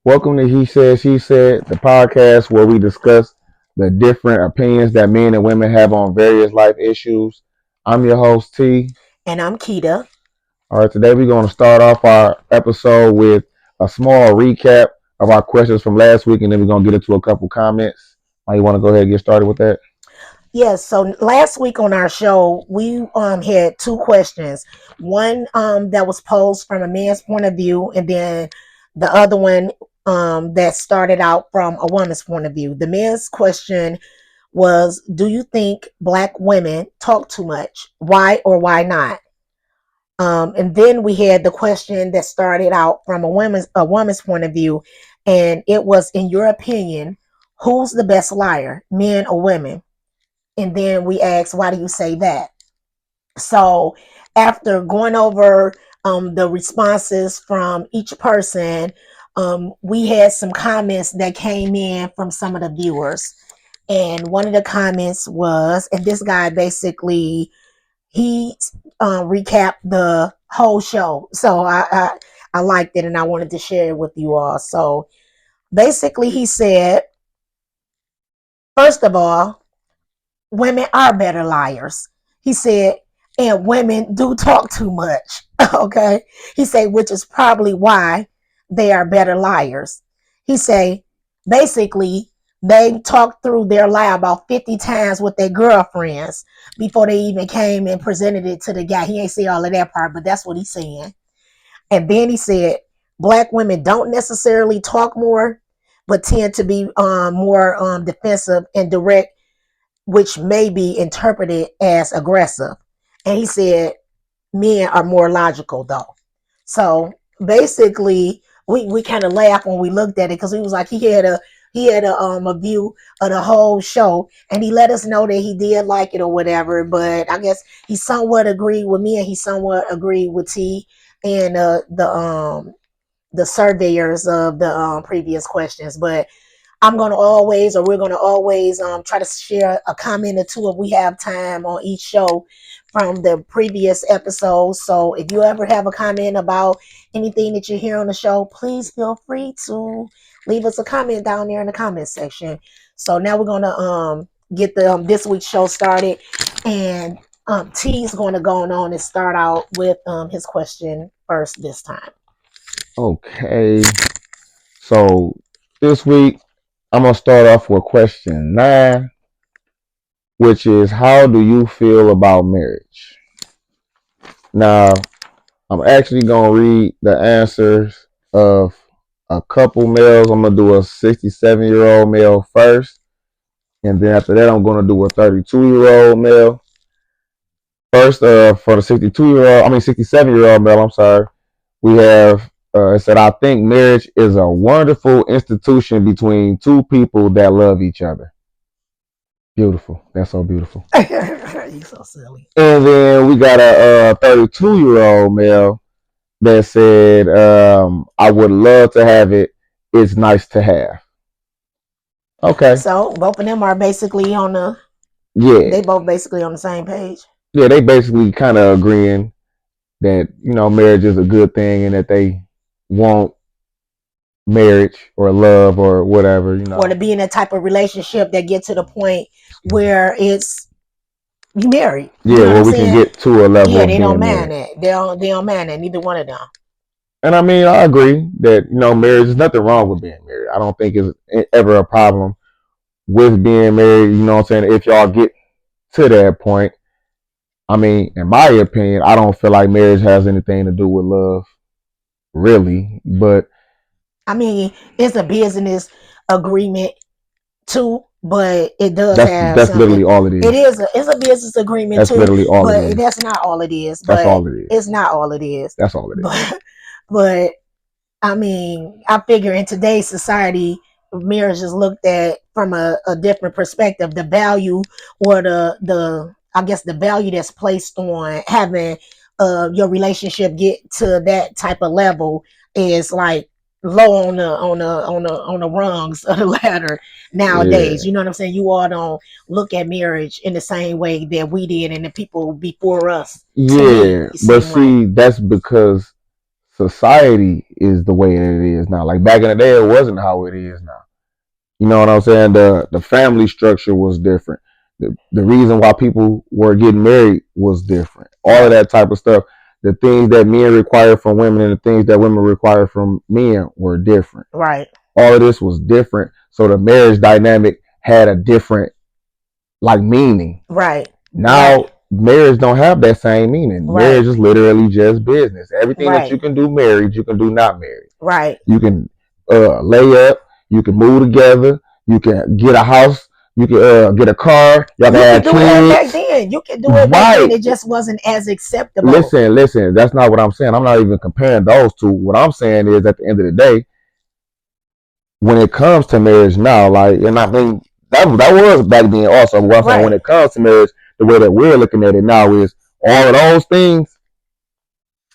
Welcome to He Said, She Said, the podcast where we discuss the different opinions that men and women have on various life issues. I'm your host, T. And I'm Quita. All right, today we're going to start off our episode with a small recap of our questions from last week, and then we're going to get into a couple comments. You want to go ahead and get started with that? Yes, so last week on our show, we had two questions. One that was posed from a man's point of view, and then the other one that started out from a woman's point of view. The man's question was, do you think black women talk too much? Why or why not? And then we had the question that started out from a woman's point of view, and it was, in your opinion, who's the best liar, men or women? And then we asked, why do you say that? So after going over the responses from each person, we had some comments that came in from some of the viewers. And one of the comments was, and this guy basically, he recapped the whole show. So I liked it and I wanted to share it with you all. So basically he said, first of all, women are better liars. He said, and women do talk too much. Okay. He said, which is probably why they are better liars. He said, basically, they talked through their lie about 50 times with their girlfriends before they even came and presented it to the guy. He ain't say all of that part, but that's what he's saying. And then he said, black women don't necessarily talk more, but tend to be more defensive and direct, which may be interpreted as aggressive. And he said men are more logical though. So basically, we kind of laughed when we looked at it because he was like he had a view of the whole show, and he let us know that he did like it or whatever. But I guess he somewhat agreed with me, and he somewhat agreed with T and the surveyors of the previous questions. But I'm going to always, or we're going to always try to share a comment or two if we have time on each show from the previous episodes. So if you ever have a comment about anything that you hear on the show, please feel free to leave us a comment down there in the comment section. So now we're going to get the this week's show started. And T's going to go on and start out with his question first this time. Okay, so this week I'm going to start off with question 9, which is how do you feel about marriage? Now, I'm actually going to read the answers of a couple males. I'm going to do a 67-year-old male first. And then after that, I'm going to do a 32-year-old male. First, for the 67-year-old male, I'm sorry, we have, it said, I think marriage is a wonderful institution between two people that love each other. Beautiful. That's so beautiful. He's so silly. And then we got a 32-year-old male that said, I would love to have it. It's nice to have. Okay. So both of them are basically on the Yeah. they both basically on the same page. Yeah, they basically kind of agreeing that, marriage is a good thing and that they want marriage or love or whatever. Or to be in a type of relationship that get to the point where it's you married. Yeah, you know where we can get to a level Yeah, of they being don't mind married. that. They don't mind that. Neither one of them. And I mean, I agree that, marriage, there's nothing wrong with being married. I don't think it's ever a problem with being married. You know what I'm saying? If y'all get to that point, I mean, in my opinion, I don't feel like marriage has anything to do with love, really. But I mean, it's a business agreement too, but it does have that's something. literally all it is. It's a business agreement That's too, literally all it but is. that's not all it is. That's But all it is. it's not all it is. That's all it is. But I mean, I figure in today's society, marriage is looked at from a different perspective. The value or the I guess the value that's placed on having your relationship get to that type of level is like low on the rungs of the ladder nowadays. Yeah. You know what I'm saying? You all don't look at marriage in the same way that we did and the people before us. Yeah, but see, that's because society is the way that it is now. Like back in the day, it wasn't how it is now. You know what I'm saying? The family structure was different. The reason why people were getting married was different. All of that type of stuff. The things that men require from women and the things that women require from men were different. Right. All of this was different. So the marriage dynamic had a different like meaning. Right. Now right. marriage don't have that same meaning. Right. Marriage is literally just business. Everything that Right. you can do married, you can do not married. Right. You can lay up, you can move together, you can get a house, you can get a car, y'all can have do it back kids. then. You can do it back then. It just wasn't as acceptable. Listen, that's not what I'm saying. I'm not even comparing those two. What I'm saying is at the end of the day, when it comes to marriage now, like, and I mean that was back then also. But what I'm saying, when it comes to marriage, the way that we're looking at it now is all of those things.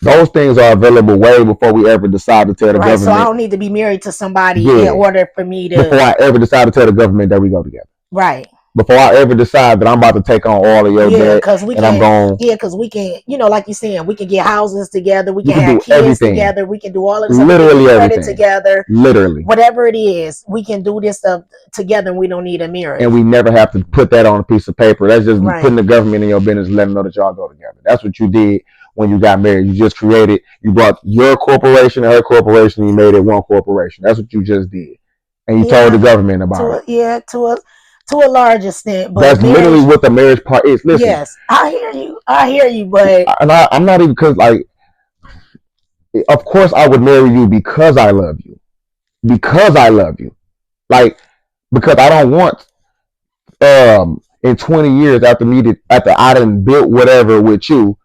Those things are available way before we ever decide to tell the government. So I don't need to be married to somebody in order for me to. Before I ever decide to tell the government that we go together. Right. Before I ever decide that I'm about to take on all of your debt, because we and I'm going. Yeah, because we can, like you're saying, we can get houses together, we can have kids everything. Together, we can do all of this. Literally everything together. Literally, whatever it is, we can do this stuff together, and we don't need a marriage. And we never have to put that on a piece of paper. That's just putting the government in your business, letting them know that y'all go together. That's what you did when you got married. You just created. You brought your corporation and her corporation, and you made it one corporation. That's what you just did, and you told the government about it. To a large extent, but that's literally what the marriage part is. Listen, yes, I hear you, but I'm not even because like, of course I would marry you because I love you, like because I don't want in 20 years after I done built whatever with you,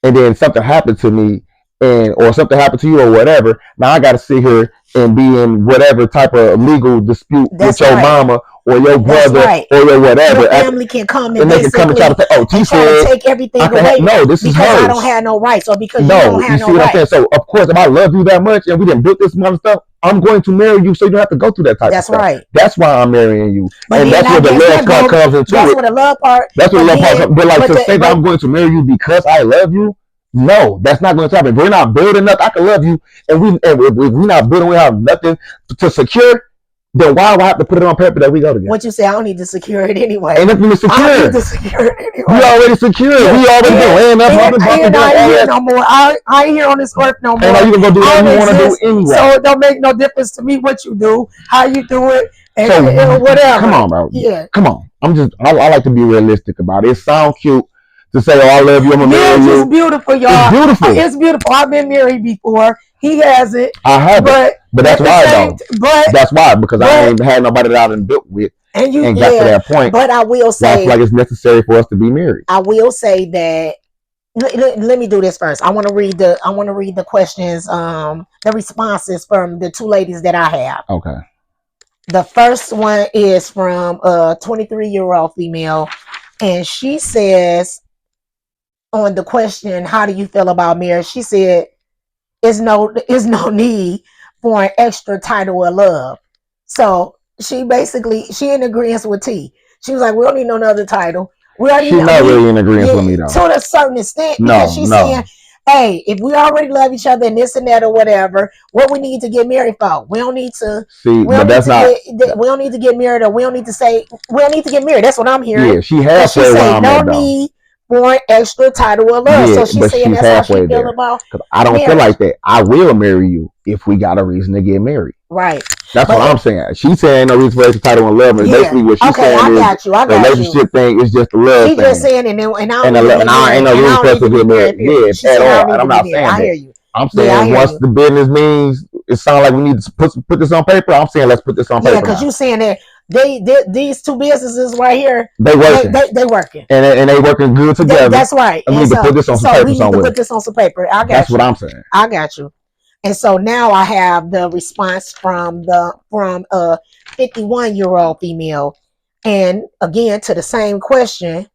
and then something happened to me, or something happened to you or whatever. Now I got to sit here and be in whatever type of legal dispute with your mama or your brother or your whatever. Your family can come and they can come and try to say, "Oh, T said take everything away." No, this is hers. Because I don't have no rights, or because you don't have no rights. What I'm saying? So of course, if I love you that much and we didn't build this mother stuff, I'm going to marry you so you don't have to go through that type of stuff. That's right. That's why I'm marrying you. But and that's where the love part comes into That's where the love part. That's where the love part comes. But like to say that I'm going to marry you because I love you. No, that's not going to happen. If we're not building up, I can love you, and if we're not building, we have nothing to secure. Then why do I have to put it on paper that we go together? What you say? I don't need to secure it anyway. Ain't nothing to secure. I don't need to secure it anyway. We already secure. Yeah. We already laying up. I ain't here no more. I ain't here on this earth no more. And you can go do what you want to do anyway. So it don't make no difference to me what you do, how you do it, and whatever. Come on, bro. Yeah. Come on. I like to be realistic about it. It sounds cute to say, "Oh, I love you. I'm gonna marry you." It's beautiful, y'all. It's beautiful. It's beautiful. I've been married before. He hasn't. I haven't. But that's why, though. That's why, because I ain't had nobody that I done built with and got to that point. But I will say, I feel like it's necessary for us to be married. I will say that. Let me do this first. I want to read the questions, the responses from the two ladies that I have. Okay. The first one is from a 23-year-old female, and she says, on the question, "How do you feel about marriage?" She said, "Is no need for an extra title of love." So she in agreement with T. She was like, "We don't need no other title." She's not really in agreement with me though. To a certain extent, because she's saying, "Hey, if we already love each other and this and that or whatever, what we need to get married for? We don't need to. We don't need to get married, or we don't need to say we don't need to get married." That's what I'm hearing. Yeah, she has no need for an extra title of love. Yeah, so she's saying that's how she feel about. I don't feel like that. I will marry you if we got a reason to get married. Right. That's what I'm saying. She's saying no reason for extra title and love. And basically what she's saying is the relationship thing is just the love thing. She's just saying, and I ain't no reason for us to get married. Yeah, at all. And I'm not saying that. I hear you. I'm saying once the business means it sounds like we need to put this on paper. I'm saying let's put this on paper. Yeah, because you're saying that these two businesses right here, they working. They working, and they working good together. That's right. And we need to put this on some paper. We need to put this on some paper. I got you. That's what I'm saying. I got you. And so now I have the response from a 51-year-old female, and again to the same question.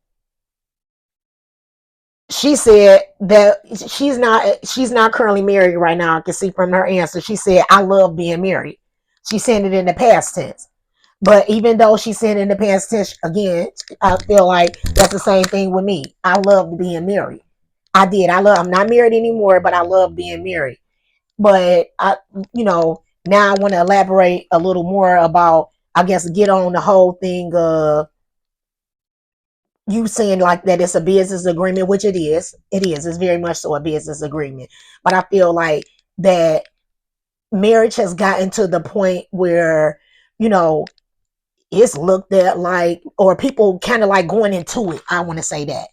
She said that she's not currently married right now. I can see from her answer. She said, "I love being married." She said it in the past tense. But even though she said it in the past tense, again, I feel like that's the same thing with me. I love being married. I'm not married anymore, but I love being married. But now I want to elaborate a little more about, I guess, get on the whole thing of you saying like that it's a business agreement, which it is. It is. It's very much so a business agreement. But I feel like that marriage has gotten to the point where, you know, it's looked at like, or people kind of like going into it. I want to say that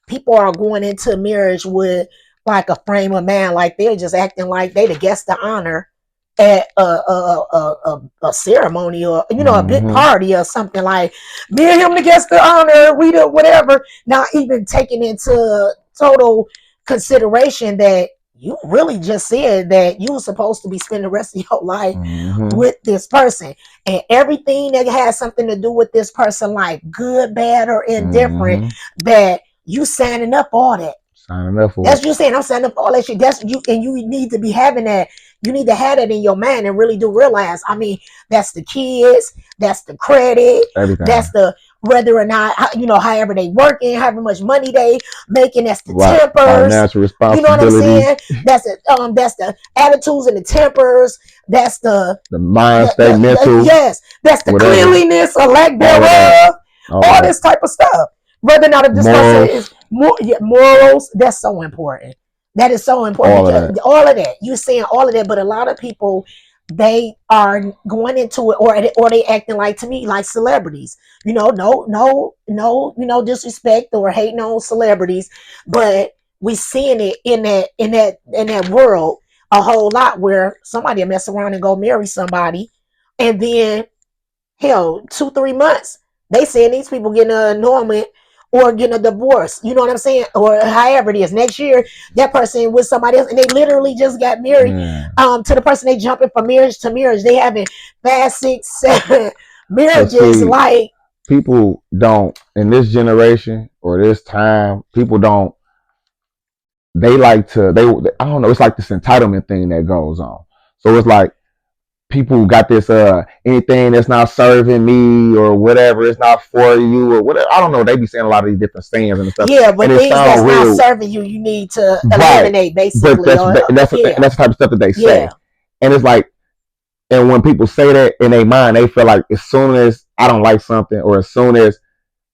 people are going into marriage with like a frame of mind, like they're just acting like they the guest of honor at a ceremony, or a big Mm-hmm. party or something, like me and him the guest of honor, we the whatever, not even taking into total consideration that you really just said that you were supposed to be spending the rest of your life Mm-hmm. with this person, and everything that has something to do with this person, like good, bad, or indifferent, Mm-hmm. that you signing up all that. Signing up for That's it. you saying I'm signing up for all that shit. That's you, and you need to be having that. You need to have that in your mind and really do realize. I mean, that's the kids, that's the credit, Everything. that's the whether or not however they working, however much money they making. That's the Right. tempers. Financial You know what I'm responsibilities. saying? That's the attitudes and the tempers. That's The mind state, the mental, yes. That's the whatever. cleanliness or lack All of that. thereof. All of All that. this type of stuff. Whether or not if this person is Morals. more, yeah, morals, that's so important. That is so important All of because that. all of that, you're saying all of that, but a lot of people, they are going into it, or they acting like, to me, like celebrities. No, disrespect or hating on celebrities, but we seeing it in that world a whole lot, where somebody will mess around and go marry somebody, and then hell, 2 3 months they saying these people getting an annulment or getting a divorce. You know what I'm saying? Or however it is. Next year, that person with somebody else, and they literally just got married. Yeah. To the person they jumping from marriage to marriage. They having 5 6 7 Cause marriages. see, Like, people don't in this generation or this time. People don't. They like to. They. I don't know. It's like this entitlement thing that goes on. So it's like people got this anything that's not serving me or whatever, it's not for you or whatever. I don't know. They be saying a lot of these different sayings and stuff, yeah, and but it things that's sound not real serving you, you need to right. eliminate, But basically. that's Or that's the, yeah, that's the type of stuff that they say, yeah, and it's like, and when people say that in their mind, they feel like as soon as I don't like something or as soon as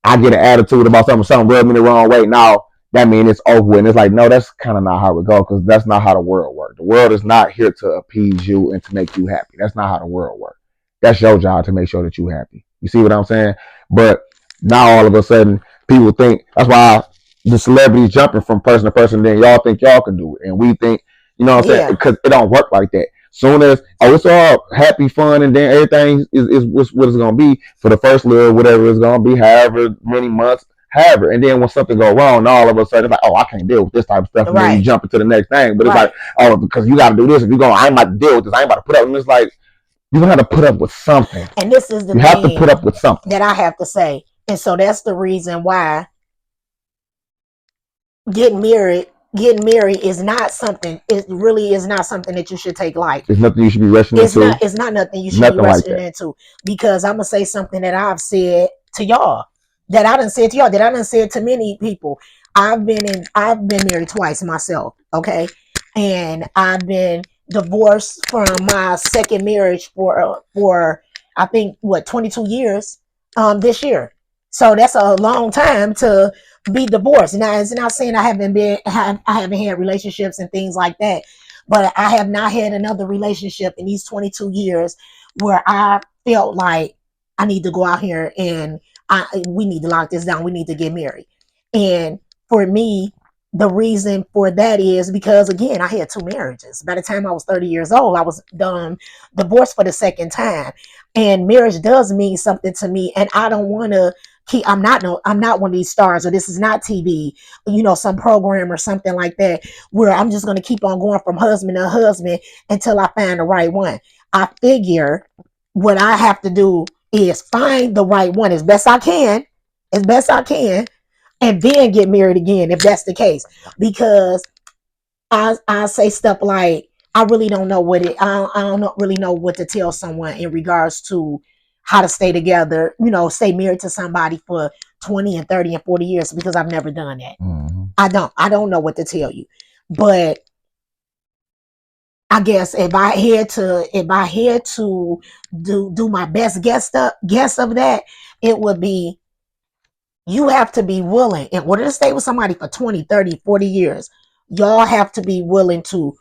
I get an attitude about something rub me the wrong way. Now that means it's over with. And it's like, no, that's kind of not how it goes because that's not how the world works. The world is not here to appease you and to make you happy. That's not how the world works. That's your job to make sure that you're happy. You see what I'm saying? But now all of a sudden, people think that's why the celebrities jumping from person to person. Then y'all think y'all can do it, and we think, you know what I'm saying? yeah. Because it don't work like that. Soon as it's all happy fun and then everything is what it's gonna be for the first little whatever it's gonna be, however many months, however, and then when something go wrong, all of a sudden it's like, oh, I can't deal with this type of stuff, and then you Right, jump into the next thing. But it's like, right. oh, because you got to do this, if you go, I ain't about to deal with this, I ain't about to put up. And it's like you're gonna have to put up with something. And this is the You have to thing put up with something. that I have to say, and so that's the reason why getting married is not something, it really is not something that you should take lightly. There's nothing you should be rushing it's not into. it's not nothing you should be Nothing like rushing that. into, because I'm gonna say something that I've said to y'all, that I done said to y'all, that I done said to many people. I've been married twice myself, okay, and I've been divorced from my second marriage for I think, what, 22 years this year. So that's a long time to be divorced. Now, it's not saying I haven't had relationships and things like that, but I have not had another relationship in these 22 years where I felt like I need to go out here and we need to lock this down. We need to get married. And for me, the reason for that is because, again, I had two marriages. By the time I was 30 years old, I was done divorced for the second time. And marriage does mean something to me. And I don't want to keep, I'm not one of these stars, or this is not TV, some program or something like that, where I'm just going to keep on going from husband to husband until I find the right one. I figure what I have to do is find the right one as best I can, and then get married again if that's the case. Because I say stuff like, I really don't know I don't really know what to tell someone in regards to how to stay together, stay married to somebody for 20 and 30 and 40 years, because I've never done that. Mm-hmm. I don't know what to tell you. But I guess if I had to do my best guess of that, it would be you have to be willing in order to stay with somebody for 20, 30, 40 years. Y'all have to be willing to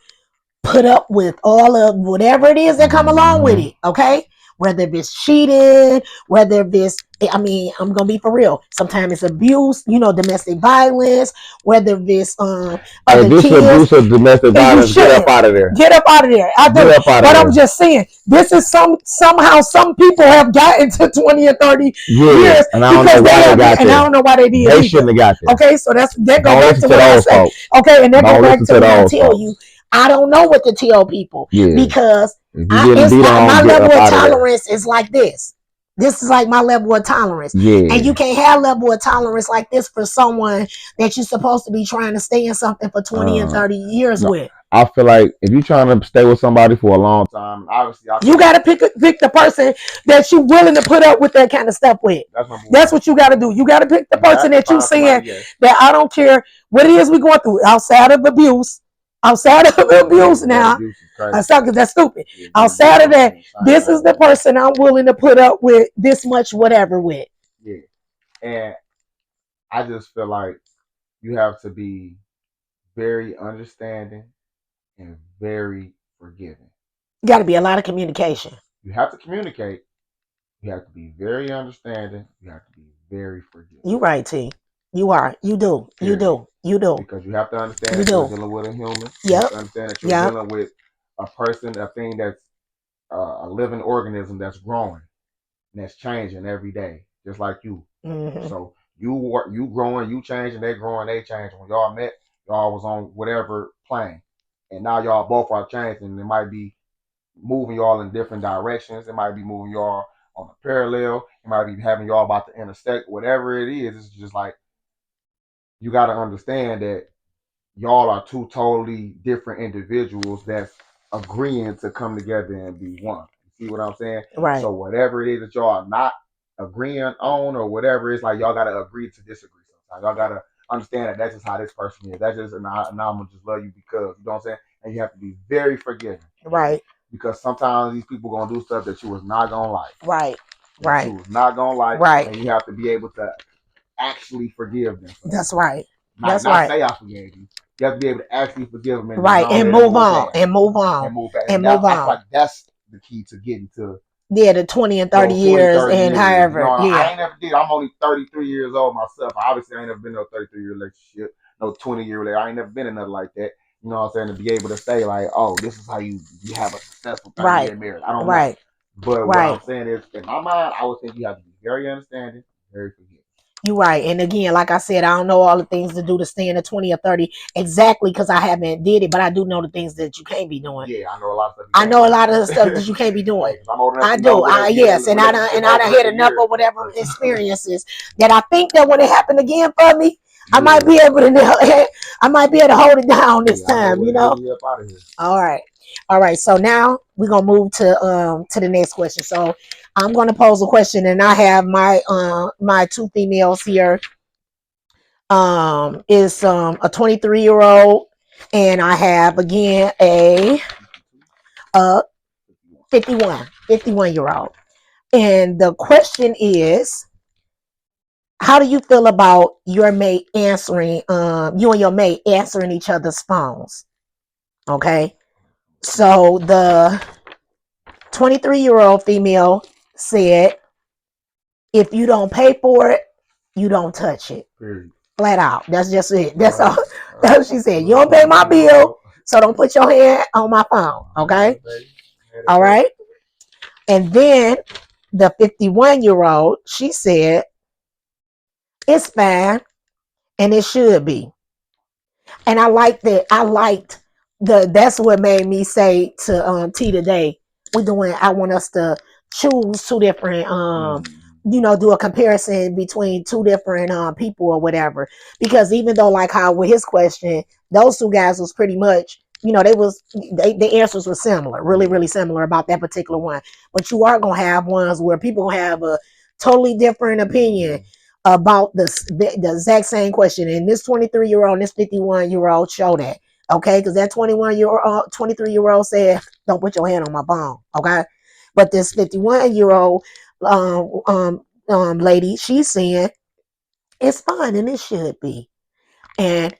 put up with all of whatever it is that come along with it, okay? Whether it's cheating, whether it's, I mean, I'm gonna be for real. Sometimes it's abuse, domestic violence, whether it's Hey, other this kids, abuse of domestic and you violence, get up shouldn't out of there. get up out of there. I Get do, up out of but I'm there. just saying this is somehow some people have gotten to 20 or 30 years And I don't know because why they got and I there. don't know why they did They either. shouldn't have got there. Okay, so that go Don't back listen to to what I those say. folks. Okay, and that go Don't back listen to to when I those tell folks. you I don't know what to tell people Yeah. because If you getting it's beat on, my get level up of out of there. tolerance is like this. This is like my level of tolerance. Yeah. And you can't have level of tolerance like this for someone that you're supposed to be trying to stay in something for 20 and 30 years No, with. I feel like if you're trying to stay with somebody for a long time, obviously You got to pick the person that you're willing to put up with that kind of stuff with. That's what you got to do. You got to pick the person that you're saying that I don't care what it is we're going through outside of abuse. Outside of abuse now, because that's stupid. Outside of that, this is the person I'm willing to put up with this much whatever with. Yeah, and I just feel like you have to be very understanding and very forgiving. Got to be a lot of communication. You have to communicate. You have to be very understanding. You have to be very forgiving. You right, T. You are. You do. Period. You do. Because you have to understand that you're dealing with a human. You have to understand that you're dealing with a person, a thing that's a living organism that's growing and that's changing every day, just like you. Mm-hmm. So you growing, you changing, they growing, they changing. When y'all met, y'all was on whatever plane, and now y'all both are changing. It might be moving y'all in different directions. It might be moving y'all on a parallel. It might be having y'all about to intersect. Whatever it is, it's just like you got to understand that y'all are two totally different individuals that's agreeing to come together and be one. You see what I'm saying? Right. So whatever it is that y'all are not agreeing on or whatever, it's like y'all got to agree to disagree sometimes. Y'all got to understand that that's just how this person is. That's just, and I'm going to just love you because, you know what I'm saying? And you have to be very forgiving. Right. Because sometimes these people going to do stuff that you was not going to like. Right. Right. You was not going to like. Right. And you have to be able to actually forgive them. That's right. Not say I forgave you. You have to be able to actually forgive them and and move on and move on and move back. And move on. I feel like that's the key to getting to the 20 and 30 years and however. You know, I ain't never did. I'm only 33 years old myself. Obviously, I ain't never been in a 33-year relationship, no 20-year relationship. I ain't never been in nothing like that. You know what I'm saying? To be able to say like, oh, this is how you have a successful 30-year marriage. I don't know. But what I'm saying is, in my mind, I would think you have to be very understanding, very forgiving. You're right. And again, like I said, I don't know all the things to do to stay in the 20 or 30 exactly because I haven't did it, but I do know the things that you can't be doing. Yeah, I know a lot of stuff. I know a lot of the stuff that you can't be doing. Hey, I'm old enough I to do. know Yes, and I done had enough of whatever experiences that I think that when it happened again for me, I might be able to hold it down this time, you know. All right. All right. So now we're gonna move to the next question. So I'm gonna pose a question, and I have my two females here. Is a 23-year-old, and I have again a 51-year-old. And the question is, how do you feel about your mate answering you and your mate answering each other's phones? Okay. So the 23-year-old female said, if you don't pay for it, you don't touch it. Flat out. That's just it. That's all. That's what she said. You don't pay my bill, so don't put your hand on my phone. Okay. All right. And then the 51-year-old, she said, it's fine and it should be. And I liked that. I liked that's what made me say to T today, I want us to choose two different do a comparison between two different people or whatever. Because even though like how with his question, those two guys was pretty much, the answers were similar, really, really similar about that particular one. But you are gonna have ones where people gonna have a totally different opinion about the exact same question. And this 23-year-old and this 51-year-old show that. Okay, because that 23-year-old said, "Don't put your hand on my phone." Okay, but this 51-year-old lady, she's saying it's fine and it should be. And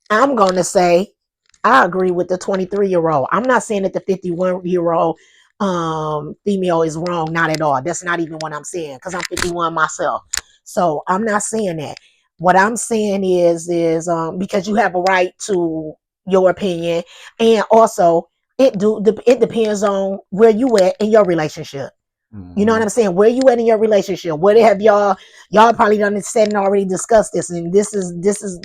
I'm gonna say I agree with the 23-year-old. I'm not saying that the 51-year-old female is wrong, not at all. That's not even what I'm saying because I'm 51 myself. So I'm not saying that. What I'm saying is because you have a right to your opinion, and also it depends on where you at in your relationship. You know what I'm saying? Where you at in your relationship? Where have y'all probably done said and already discussed this, and this is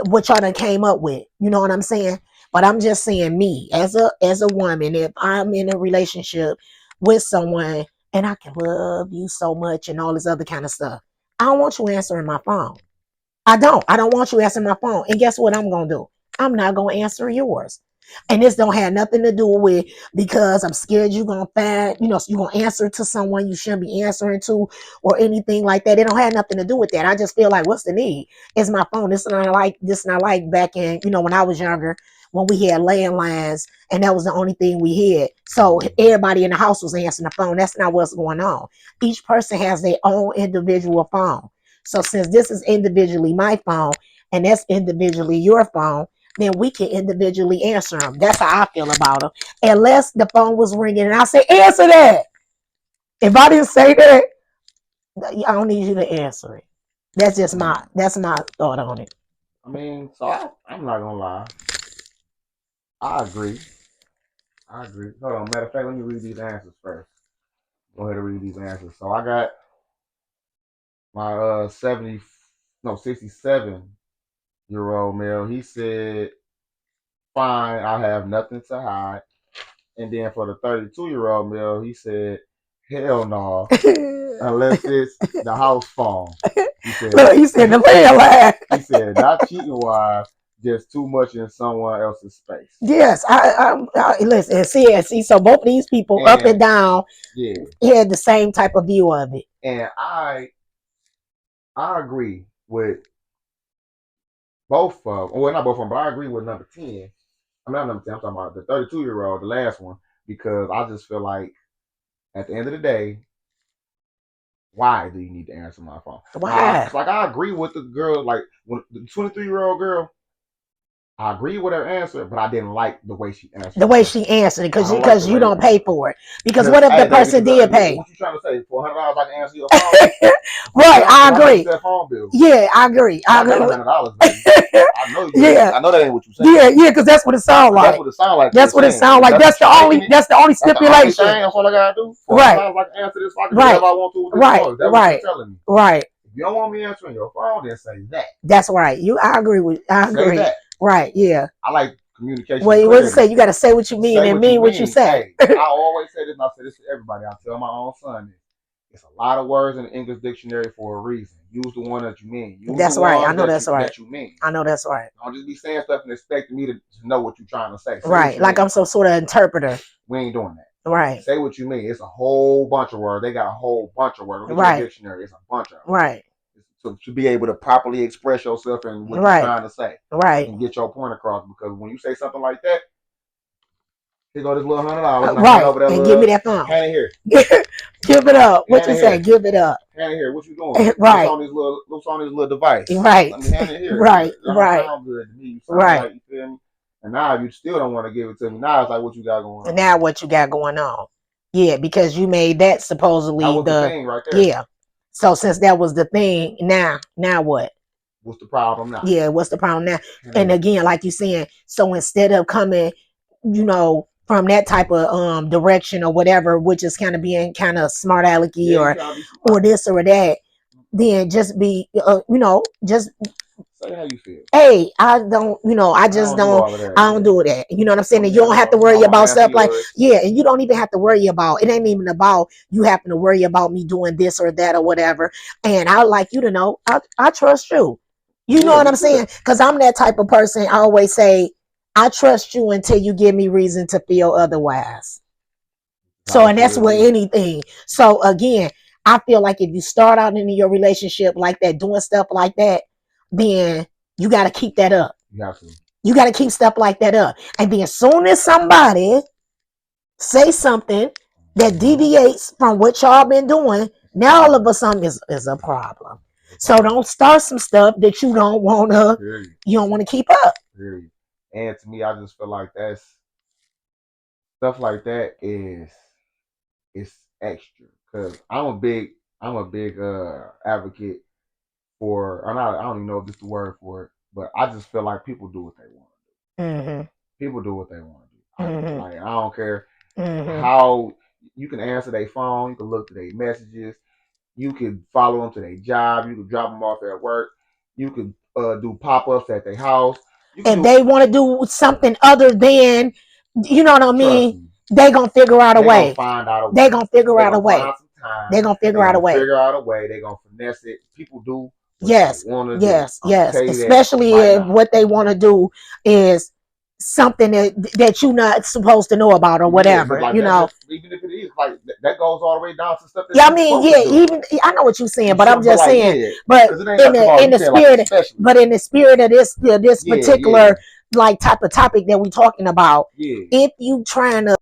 what y'all done came up with. You know what I'm saying? But I'm just saying, me as a woman, if I'm in a relationship with someone and I can love you so much and all this other kind of stuff, I don't want you answering my phone. I don't. I don't want you answering my phone. And guess what I'm gonna do? I'm not gonna answer yours. And this don't have nothing to do with because I'm scared you're gonna find, you're gonna answer to someone you shouldn't be answering to or anything like that. It don't have nothing to do with that. I just feel like, what's the need? It's my phone. This is not like back in, when I was younger, when we had landlines and that was the only thing we had. So everybody in the house was answering the phone. That's not what's going on. Each person has their own individual phone. So since this is individually my phone and that's individually your phone, then we can individually answer them. That's how I feel about them. Unless the phone was ringing and I say, answer that. If I didn't say that, I don't need you to answer it. That's my thought on it. I mean, so I'm not gonna lie. I agree. I agree. Hold on. Matter of fact, let me read these answers first. Go ahead and read these answers. So I got my 70, no 67-year-old male. He said, "Fine, I have nothing to hide." And then for the 32-year-old male, he said, "Hell no, unless it's the house phone." He said, Look, he said the landline. he said, "Not cheating wise, just too much in someone else's space." Yes, I listen. See. So both of these people, up and down, Yeah, had the same type of view of it. and I agree with both of them. Well, not both of them, but I agree with number 10. I mean, not number 10. I'm talking about the 32-year-old, the last one, because I just feel like at the end of the day, why do you need to answer my phone? Why? Like I agree with the girl, like when the 23-year-old girl. I agree with her answer, but I didn't like the way she answered. The way she answered it, I don't like because the you way don't pay for it. Because what if the hey, baby, person did pay? what you trying to say? $400 I can answer your phone? Right, I How much is agree. that phone bill? Yeah, I agree. I Not that agree. $100, baby. I know you. Yeah, I know that ain't what you saying. yeah, because that's what it sounds That's like. what it sounds like. That's what it saying. sounds like. That's That's what the you only. making it. That's the only That's the only stipulation. thing. That's all I gotta do. Right. $400 I can answer this. I can do Right. whatever I want to with this Right. phone. That's what Right. you're telling me. Right. If you don't want me answering your phone, then say that. That's right. I agree with. I Say agree. that. Right. Yeah. I like communication. Well, and what does it clarity. say? You got to say what you mean Say and mean what you say. Hey, I always say this, and I say this to everybody. I tell my own son this. It's a lot of words in the English dictionary for a reason. Use the one that you mean. Use That's the right. I ones know that's right. that you mean. I know that's right. Don't just be saying stuff and expecting me to know what you're trying to say. Say Right. Like mean. I'm some sort of interpreter. We ain't doing that. Right. Say what you mean. It's a whole bunch of words. They got a whole bunch of words. Look at Right. your dictionary. It's a bunch of them. Right. To be able to properly express yourself and what Right. you're trying to say. Right. And get your point across. Because when you say something like that, here go this little $100. Right. Over that and give me that phone. Hand it here. Give it up. What you say? Give it up. Hand it here. What you doing? Right. What's on this little device? Right. Let me hand it here. Right. That don't right. sound good to me. You sound right. like, you feel me? And now you still don't want to give it to me. Now it's like, what you got going on? And now what you got going on? Yeah, because you made that supposedly that was the thing right there. Yeah. So since that was the thing, now what? What's the problem now? Yeah, what's the problem now? And again, like you're saying, so instead of coming, from that type of direction or whatever, which is kind of being kind of smart alecky or this or that, then just be just say how you feel. Hey, I don't, I just I don't do that. You know what I'm saying? And you don't have to worry about stuff like, yeah, and you don't even have to worry about, it ain't even about you having to worry about me doing this or that or whatever. And I like you to know, I trust you. You know what I'm saying? Because I'm that type of person. I always say, I trust you until you give me reason to feel otherwise. So, and that's with anything. So again, I feel like if you start out in your relationship like that, doing stuff like that, then you got to keep that up. You have to. You got to keep stuff like that up. And then as soon as somebody say something that deviates from what y'all been doing, now all of a sudden is a problem. So don't start some stuff that you don't want to keep up. Period. And to me, I just feel like that's stuff like that is it's extra because I'm a big advocate for. I don't even know if this is the word for it, but I just feel like people do what they want. Mm-hmm. People do what they want to do. Mm-hmm. Like I don't care Mm-hmm. how you can answer their phone, you can look to their messages, you can follow them to their job, you can drop them off at work, you can do pop ups at their house. If they want to do something other than, you know what I mean, they gonna figure out a way. Find out a way. They gonna figure out a way. Find some time. They gonna figure out a way. Figure out a way. They gonna finesse it. People do. Yes. Yes. Especially if what they want to do is something that you're not supposed to know about or whatever. Like you know. Even if it is like that goes all the way down to stuff. That yeah, I mean, even I know what you're saying, but I'm just saying. But in the spirit, but in the spirit of this particular like type of topic that we're talking about, if you trying to